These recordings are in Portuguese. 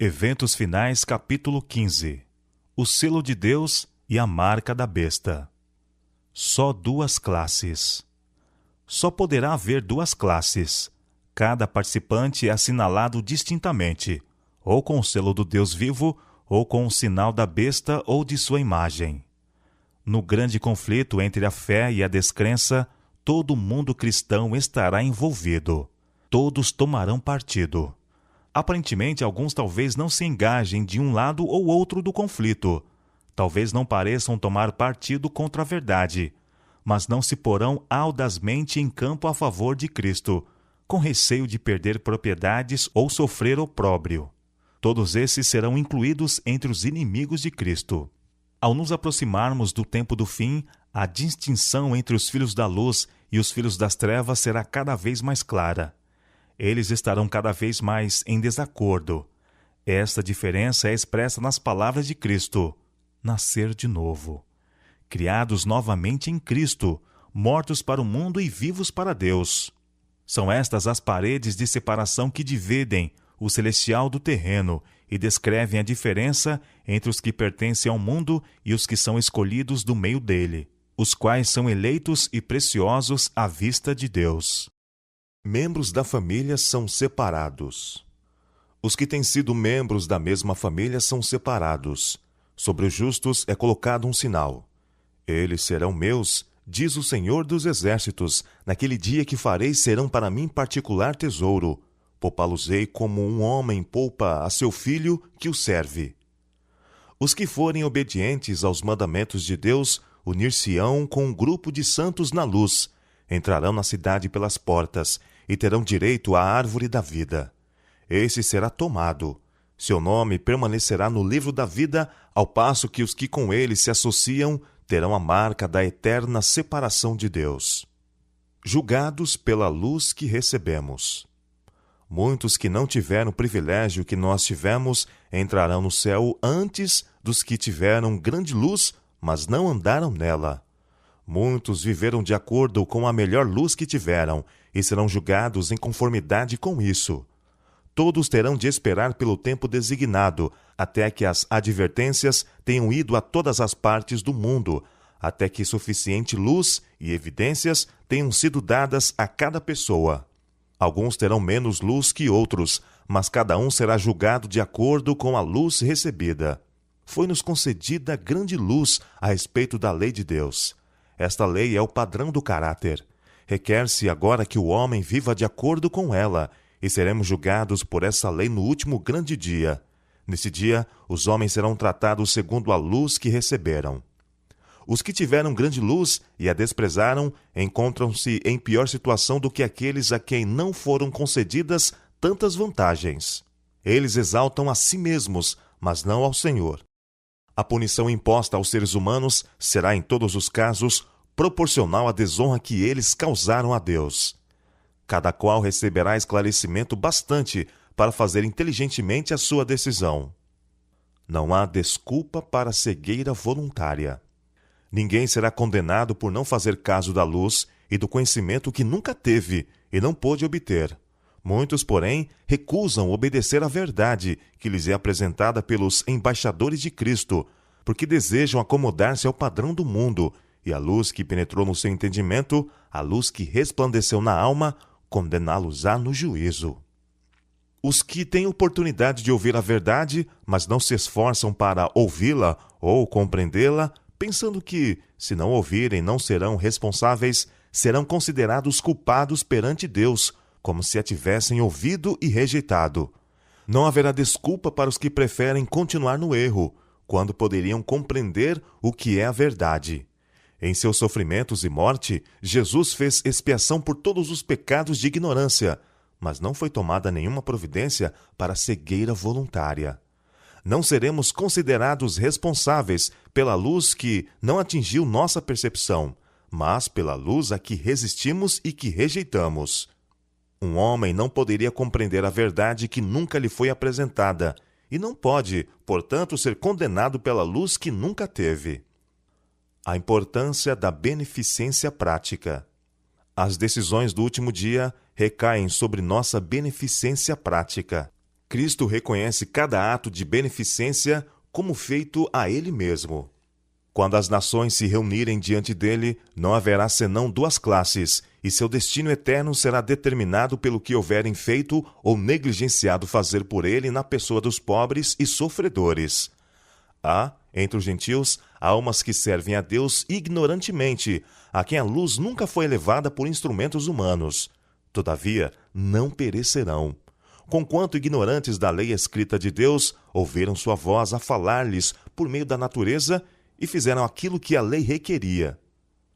Eventos Finais, capítulo 15. O selo de Deus e a marca da besta. Só duas classes. Só poderá haver duas classes. Cada participante é assinalado distintamente, ou com o selo do Deus vivo, ou com o sinal da besta ou de sua imagem. No grande conflito entre a fé e a descrença, todo mundo cristão estará envolvido. Todos tomarão partido. Aparentemente, alguns talvez não se engajem de um lado ou outro do conflito. Talvez não pareçam tomar partido contra a verdade, mas não se porão audazmente em campo a favor de Cristo, com receio de perder propriedades ou sofrer opróbrio. Todos esses serão incluídos entre os inimigos de Cristo. Ao nos aproximarmos do tempo do fim, a distinção entre os filhos da luz e os filhos das trevas será cada vez mais clara. Eles estarão cada vez mais em desacordo. Esta diferença é expressa nas palavras de Cristo: nascer de novo. Criados novamente em Cristo, mortos para o mundo e vivos para Deus. São estas as paredes de separação que dividem o celestial do terreno e descrevem a diferença entre os que pertencem ao mundo e os que são escolhidos do meio dele, os quais são eleitos e preciosos à vista de Deus. Membros da família são separados. Os que têm sido membros da mesma família são separados. Sobre os justos é colocado um sinal. Eles serão meus, diz o Senhor dos Exércitos, naquele dia que farei serão para mim particular tesouro. Poupá-los-ei como um homem poupa a seu filho que o serve. Os que forem obedientes aos mandamentos de Deus unir-se-ão com um grupo de santos na luz, entrarão na cidade pelas portas e terão direito à árvore da vida. Esse será tomado. Seu nome permanecerá no livro da vida, ao passo que os que com ele se associam terão a marca da eterna separação de Deus. Julgados pela luz que recebemos. Muitos que não tiveram o privilégio que nós tivemos entrarão no céu antes dos que tiveram grande luz, mas não andaram nela. Muitos viveram de acordo com a melhor luz que tiveram e serão julgados em conformidade com isso. Todos terão de esperar pelo tempo designado, até que as advertências tenham ido a todas as partes do mundo, até que suficiente luz e evidências tenham sido dadas a cada pessoa. Alguns terão menos luz que outros, mas cada um será julgado de acordo com a luz recebida. Foi-nos concedida grande luz a respeito da lei de Deus. Esta lei é o padrão do caráter. Requer-se agora que o homem viva de acordo com ela, e seremos julgados por essa lei no último grande dia. Nesse dia, os homens serão tratados segundo a luz que receberam. Os que tiveram grande luz e a desprezaram encontram-se em pior situação do que aqueles a quem não foram concedidas tantas vantagens. Eles exaltam a si mesmos, mas não ao Senhor. A punição imposta aos seres humanos será, em todos os casos, proporcional à desonra que eles causaram a Deus. Cada qual receberá esclarecimento bastante para fazer inteligentemente a sua decisão. Não há desculpa para cegueira voluntária. Ninguém será condenado por não fazer caso da luz e do conhecimento que nunca teve e não pôde obter. Muitos, porém, recusam obedecer à verdade que lhes é apresentada pelos embaixadores de Cristo, porque desejam acomodar-se ao padrão do mundo, e a luz que penetrou no seu entendimento, a luz que resplandeceu na alma, condená-los-á no juízo. Os que têm oportunidade de ouvir a verdade, mas não se esforçam para ouvi-la ou compreendê-la, pensando que, se não ouvirem, não serão responsáveis, serão considerados culpados perante Deus, como se a tivessem ouvido e rejeitado. Não haverá desculpa para os que preferem continuar no erro, quando poderiam compreender o que é a verdade. Em seus sofrimentos e morte, Jesus fez expiação por todos os pecados de ignorância, mas não foi tomada nenhuma providência para a cegueira voluntária. Não seremos considerados responsáveis pela luz que não atingiu nossa percepção, mas pela luz a que resistimos e que rejeitamos. Um homem não poderia compreender a verdade que nunca lhe foi apresentada, e não pode, portanto, ser condenado pela luz que nunca teve. A importância da beneficência prática. As decisões do último dia recaem sobre nossa beneficência prática. Cristo reconhece cada ato de beneficência como feito a Ele mesmo. Quando as nações se reunirem diante dele, não haverá senão duas classes, e seu destino eterno será determinado pelo que houverem feito ou negligenciado fazer por ele na pessoa dos pobres e sofredores. Há, entre os gentios, almas que servem a Deus ignorantemente, a quem a luz nunca foi elevada por instrumentos humanos. Todavia, não perecerão. Conquanto ignorantes da lei escrita de Deus, ouviram sua voz a falar-lhes por meio da natureza e fizeram aquilo que a lei requeria.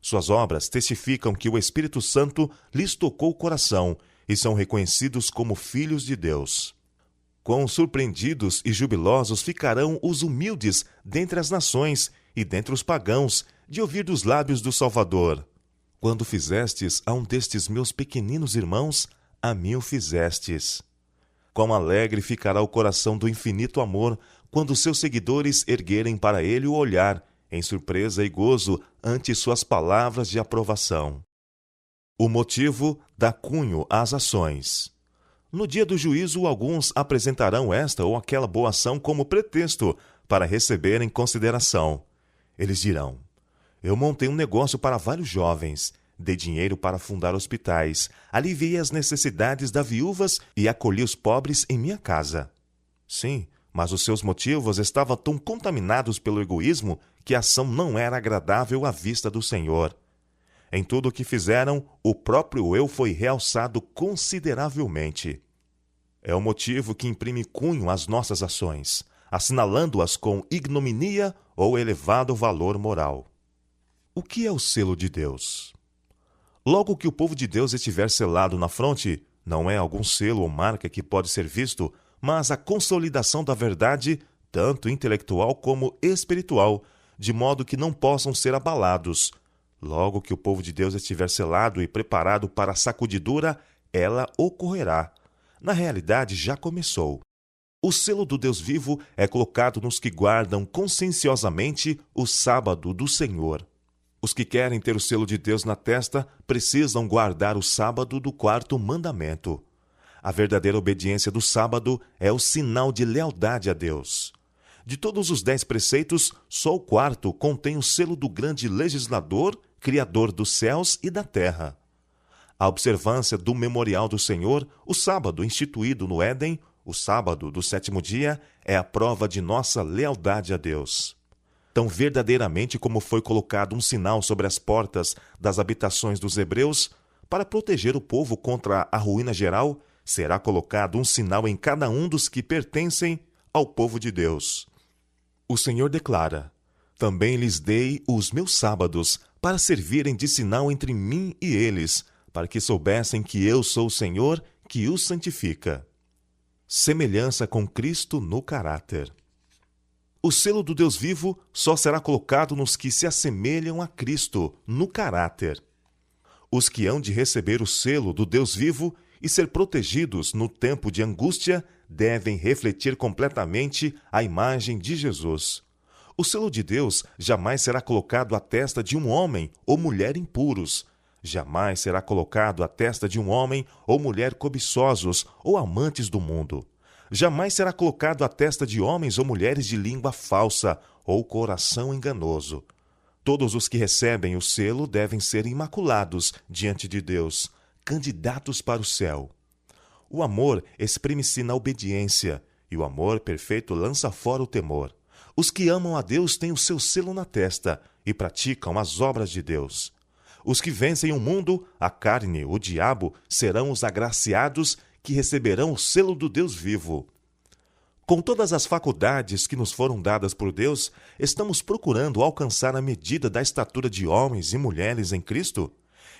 Suas obras testificam que o Espírito Santo lhes tocou o coração e são reconhecidos como filhos de Deus. Quão surpreendidos e jubilosos ficarão os humildes dentre as nações e dentre os pagãos de ouvir dos lábios do Salvador: quando fizestes a um destes meus pequeninos irmãos, a mim o fizestes. Quão alegre ficará o coração do infinito amor quando seus seguidores erguerem para ele o olhar, em surpresa e gozo, ante suas palavras de aprovação. O motivo dá cunho às ações. No dia do juízo, alguns apresentarão esta ou aquela boa ação como pretexto para receberem consideração. Eles dirão: eu montei um negócio para vários jovens, dei dinheiro para fundar hospitais, aliviei as necessidades das viúvas e acolhi os pobres em minha casa. Sim, mas os seus motivos estavam tão contaminados pelo egoísmo que a ação não era agradável à vista do Senhor. Em tudo o que fizeram, o próprio eu foi realçado consideravelmente. É o motivo que imprime cunho às nossas ações, assinalando-as com ignominia ou elevado valor moral. O que é o selo de Deus? Logo que o povo de Deus estiver selado na fronte, não é algum selo ou marca que pode ser visto, mas a consolidação da verdade, tanto intelectual como espiritual, de modo que não possam ser abalados. Logo que o povo de Deus estiver selado e preparado para a sacudidura, ela ocorrerá. Na realidade, já começou. O selo do Deus vivo é colocado nos que guardam conscienciosamente o sábado do Senhor. Os que querem ter o selo de Deus na testa precisam guardar o sábado do quarto mandamento. A verdadeira obediência do sábado é o sinal de lealdade a Deus. De todos os 10 preceitos, só o quarto contém o selo do grande legislador, criador dos céus e da terra. A observância do memorial do Senhor, o sábado instituído no Éden, o sábado do 7º dia, é a prova de nossa lealdade a Deus. Tão verdadeiramente como foi colocado um sinal sobre as portas das habitações dos hebreus, para proteger o povo contra a ruína geral, será colocado um sinal em cada um dos que pertencem ao povo de Deus. O Senhor declara: também lhes dei os meus sábados para servirem de sinal entre mim e eles, para que soubessem que eu sou o Senhor que os santifica. Semelhança com Cristo no caráter. O selo do Deus vivo só será colocado nos que se assemelham a Cristo no caráter. Os que hão de receber o selo do Deus vivo e ser protegidos no tempo de angústia devem refletir completamente a imagem de Jesus. O selo de Deus jamais será colocado à testa de um homem ou mulher impuros. Jamais será colocado à testa de um homem ou mulher cobiçosos ou amantes do mundo. Jamais será colocado à testa de homens ou mulheres de língua falsa ou coração enganoso. Todos os que recebem o selo devem ser imaculados diante de Deus, candidatos para o céu. O amor exprime-se na obediência, e o amor perfeito lança fora o temor. Os que amam a Deus têm o seu selo na testa e praticam as obras de Deus. Os que vencem o mundo, a carne, o diabo, serão os agraciados que receberão o selo do Deus vivo. Com todas as faculdades que nos foram dadas por Deus, estamos procurando alcançar a medida da estatura de homens e mulheres em Cristo?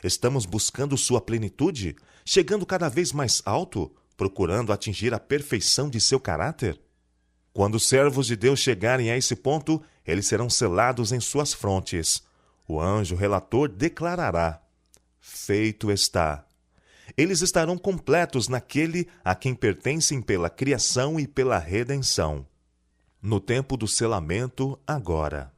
Estamos buscando sua plenitude, chegando cada vez mais alto, procurando atingir a perfeição de seu caráter? Quando os servos de Deus chegarem a esse ponto, eles serão selados em suas frontes. O anjo relator declarará: feito está. Eles estarão completos naquele a quem pertencem pela criação e pela redenção. No tempo do selamento, agora.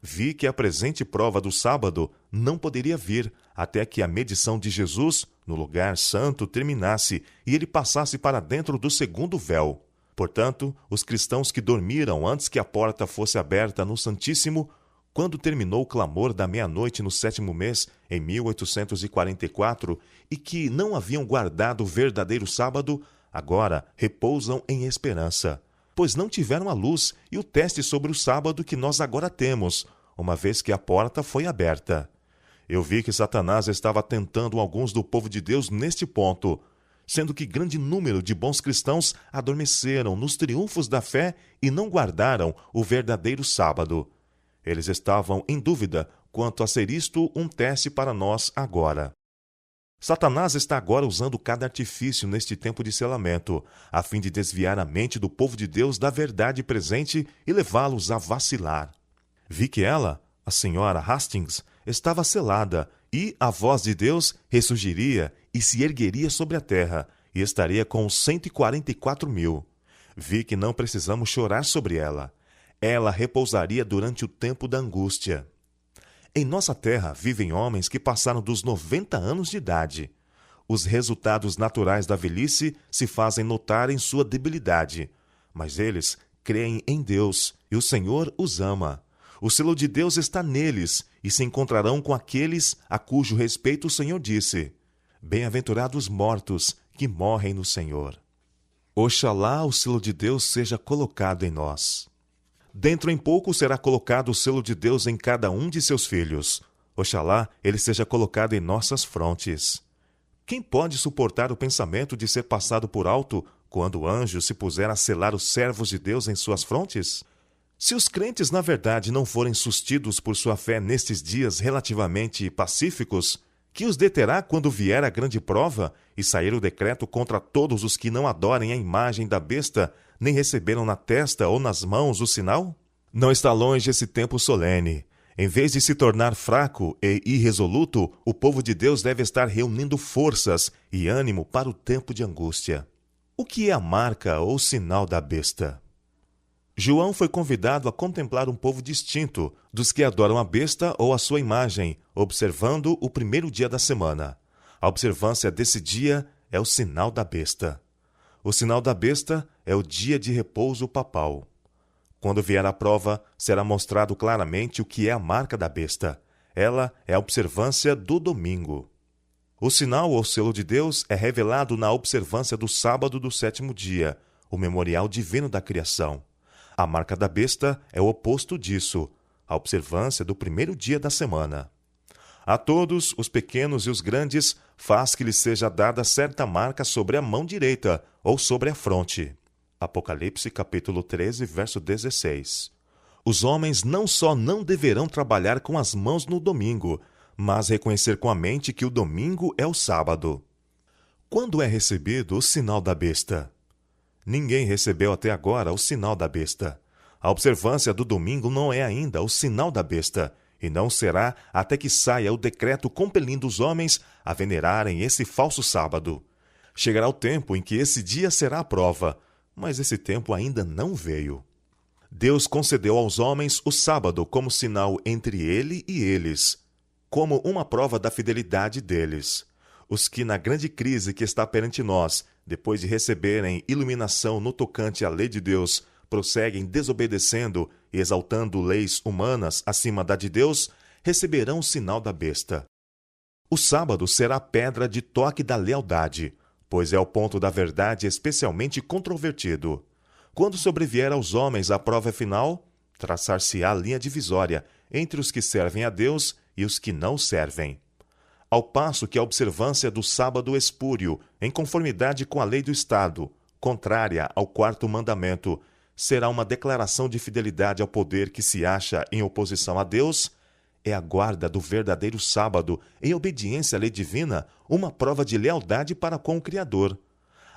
Vi que a presente prova do sábado não poderia vir, até que a medição de Jesus no lugar santo terminasse e ele passasse para dentro do segundo véu. Portanto, os cristãos que dormiram antes que a porta fosse aberta no Santíssimo, quando terminou o clamor da meia-noite no 7º mês, em 1844, e que não haviam guardado o verdadeiro sábado, agora repousam em esperança, pois não tiveram a luz e o teste sobre o sábado que nós agora temos, uma vez que a porta foi aberta. Eu vi que Satanás estava tentando alguns do povo de Deus neste ponto, sendo que grande número de bons cristãos adormeceram nos triunfos da fé e não guardaram o verdadeiro sábado. Eles estavam em dúvida quanto a ser isto um teste para nós agora. Satanás está agora usando cada artifício neste tempo de selamento, a fim de desviar a mente do povo de Deus da verdade presente e levá-los a vacilar. Vi que ela, a senhora Hastings, estava selada, e a voz de Deus ressurgiria e se ergueria sobre a terra, e estaria com os 144.000. Vi que não precisamos chorar sobre ela. Ela repousaria durante o tempo da angústia. Em nossa terra vivem homens que passaram dos 90 anos de idade. Os resultados naturais da velhice se fazem notar em sua debilidade, mas eles creem em Deus, e o Senhor os ama. O selo de Deus está neles, e se encontrarão com aqueles a cujo respeito o Senhor disse: Bem-aventurados mortos que morrem no Senhor. Oxalá o selo de Deus seja colocado em nós. Dentro em pouco será colocado o selo de Deus em cada um de seus filhos. Oxalá ele seja colocado em nossas frontes. Quem pode suportar o pensamento de ser passado por alto quando o anjo se puser a selar os servos de Deus em suas frontes? Se os crentes, na verdade, não forem sustidos por sua fé nestes dias relativamente pacíficos, que os deterá quando vier a grande prova e sair o decreto contra todos os que não adorem a imagem da besta, nem receberam na testa ou nas mãos o sinal? Não está longe esse tempo solene. Em vez de se tornar fraco e irresoluto, o povo de Deus deve estar reunindo forças e ânimo para o tempo de angústia. O que é a marca ou sinal da besta? João foi convidado a contemplar um povo distinto dos que adoram a besta ou a sua imagem, observando o primeiro dia da semana. A observância desse dia é o sinal da besta. O sinal da besta é o dia de repouso papal. Quando vier a prova, será mostrado claramente o que é a marca da besta. Ela é a observância do domingo. O sinal ou selo de Deus é revelado na observância do sábado do 7º dia, o memorial divino da criação. A marca da besta é o oposto disso, a observância do primeiro dia da semana. A todos, os pequenos e os grandes, faz que lhes seja dada certa marca sobre a mão direita ou sobre a fronte. Apocalipse capítulo 13, verso 16. Os homens não só não deverão trabalhar com as mãos no domingo, mas reconhecer com a mente que o domingo é o sábado. Quando é recebido o sinal da besta? Ninguém recebeu até agora o sinal da besta. A observância do domingo não é ainda o sinal da besta, e não será até que saia o decreto compelindo os homens a venerarem esse falso sábado. Chegará o tempo em que esse dia será a prova, mas esse tempo ainda não veio. Deus concedeu aos homens o sábado como sinal entre ele e eles, como uma prova da fidelidade deles. Os que, na grande crise que está perante nós, depois de receberem iluminação no tocante à lei de Deus, prosseguem desobedecendo e exaltando leis humanas acima da de Deus, receberão o sinal da besta. O sábado será a pedra de toque da lealdade, pois é o ponto da verdade especialmente controvertido. Quando sobrevier aos homens a prova final, traçar-se-á a linha divisória entre os que servem a Deus e os que não servem. Ao passo que a observância do sábado espúrio, em conformidade com a lei do Estado, contrária ao 4º mandamento, será uma declaração de fidelidade ao poder que se acha em oposição a Deus, é a guarda do verdadeiro sábado, em obediência à lei divina, uma prova de lealdade para com o Criador.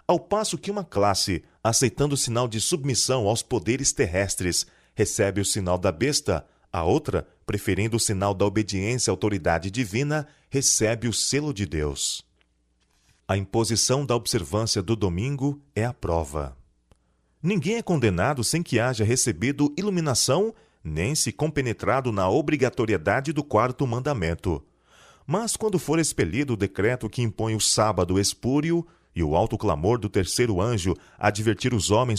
Ao passo que uma classe, aceitando o sinal de submissão aos poderes terrestres, recebe o sinal da besta, a outra, preferindo o sinal da obediência à autoridade divina, recebe o selo de Deus. A imposição da observância do domingo é a prova. Ninguém é condenado sem que haja recebido iluminação, nem se compenetrado na obrigatoriedade do 4º mandamento. Mas quando for expelido o decreto que impõe o sábado espúrio e o alto clamor do terceiro anjo a advertir os homens